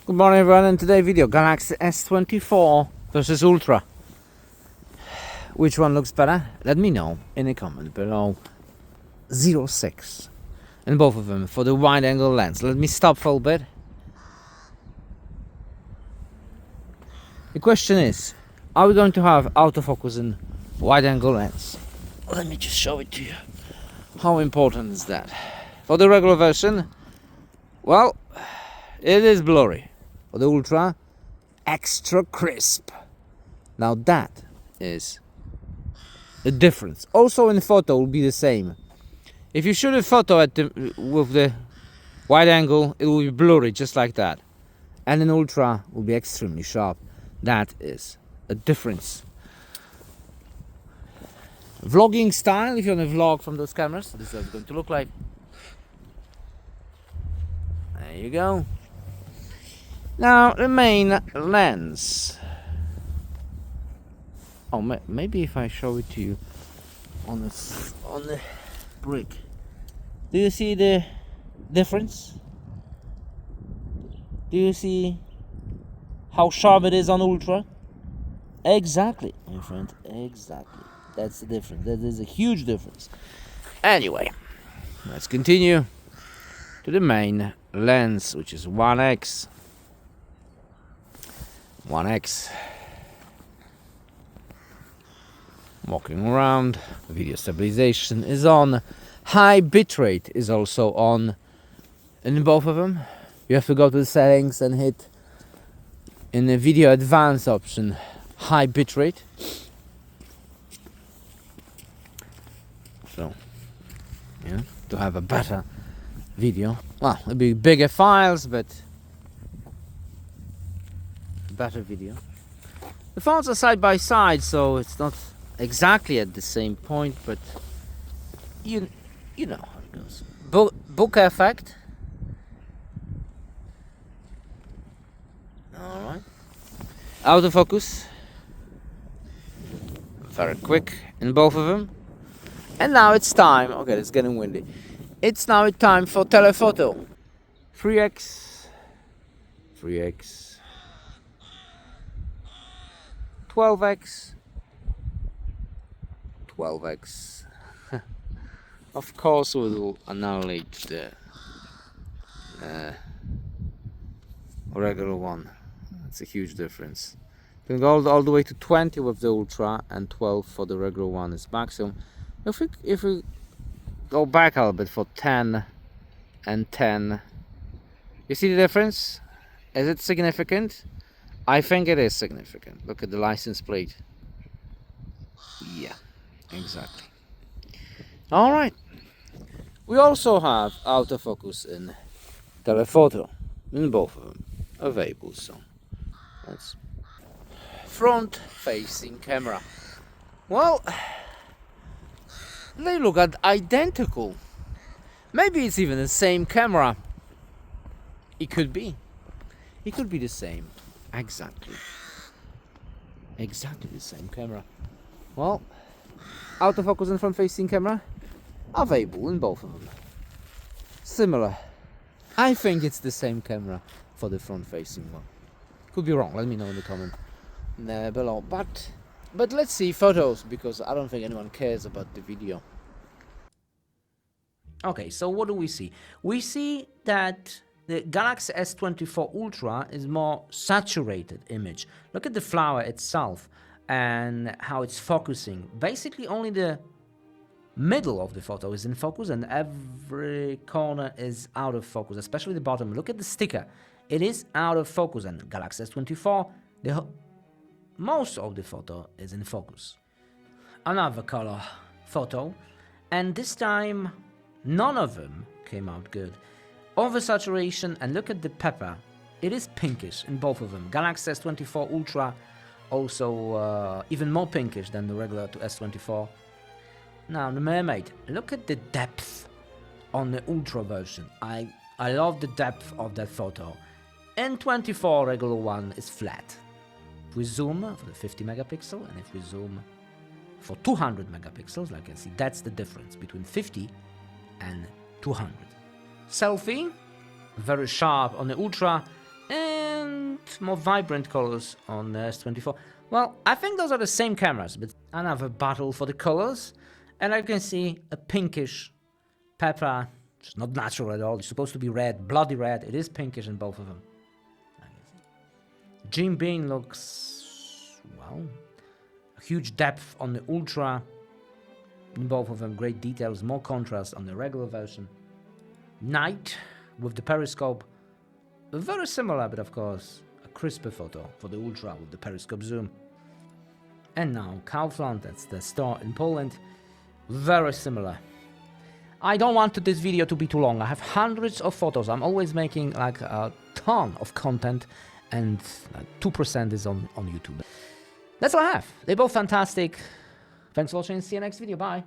Good morning everyone, in today's video Galaxy S24 versus Ultra. Which one looks better? Let me know in the comment below. 0.6 in both of them for the wide angle lens. Let me stop for a bit. The question is, are we going to have autofocus in wide angle lens? Let me just show it to you. How important is that? For the regular version, well, it is blurry. For the Ultra, extra crisp. Now that is the difference. Also in photo will be the same. If you shoot a photo with the wide angle, it will be blurry just like that. And in Ultra will be extremely sharp. That is a difference. Vlogging style, if you want to vlog from those cameras, this is what it's going to look like. There you go. Now the main lens. Oh, maybe if I show it to you on the brick. Do you see the difference? Do you see how sharp it is on Ultra? Exactly, my friend. Exactly. That's the difference. That is a huge difference. Anyway, let's continue to the main lens, which is 1x. 1x. Walking around, video stabilization is on, high bitrate is also on in both of them. You have to go to the settings and hit in the video advanced option high bitrate. So yeah, to have a better video. Well, it'll be bigger files, but better video. The phones are side by side, so it's not exactly at the same point, but you know how it goes. Bokeh effect. All right. Autofocus. Very quick in both of them. And now it's time. Okay, it's getting windy. It's now time for telephoto. 3x. 3x. 12x. 12x. Of course we will annihilate the regular one. That's a huge difference. You can go all the way to 20 with the Ultra and 12 for the regular one is maximum. If we go back a little bit for 10 and 10, you see the difference? Is it significant? I think it is significant. Look at the license plate. Yeah, exactly. All right. We also have autofocus in telephoto in both of them available. So that's front-facing camera. Well, they look identical. Maybe it's even the same camera. It could be. It could be the same. Exactly the same camera. Well, autofocus and front-facing camera available in both of them. Similar. I think it's the same camera for the front-facing one. Could be wrong. Let me know in the comment below. But let's see photos, because I don't think anyone cares about the video. Okay, so what do we see? We see that the Galaxy S24 Ultra is more saturated image. Look at the flower itself and how it's focusing. Basically only the middle of the photo is in focus and every corner is out of focus, especially the bottom. Look at the sticker. It is out of focus, and Galaxy S24, most of the photo is in focus. Another color photo, and this time none of them came out good. Oversaturation, and look at the pepper. It is pinkish in both of them. Galaxy S24 Ultra also even more pinkish than the regular to S24. Now the mermaid. Look at the depth on the Ultra version. I love the depth of that photo. N24 regular one is flat. If we zoom for the 50 megapixel and if we zoom for 200 megapixels, like I see, that's the difference between 50 and 200. Selfie, very sharp on the Ultra, and and more vibrant colors on the S24. Well, I think those are the same cameras, but another battle for the colors. And I can see a pinkish pepper. It's not natural at all. It's supposed to be red, bloody red. It is pinkish in both of them. Jim Beam looks, well, a huge depth on the Ultra. In both of them, great details, more contrast on the regular version. Night with the periscope, very similar, but of course, a crisper photo for the Ultra with the periscope zoom. And now Kaufland, that's the store in Poland, very similar. I don't want this video to be too long. I have hundreds of photos. I'm always making like a ton of content, and 2% is on YouTube. That's all I have. They're both fantastic. Thanks for watching. See you next video. Bye.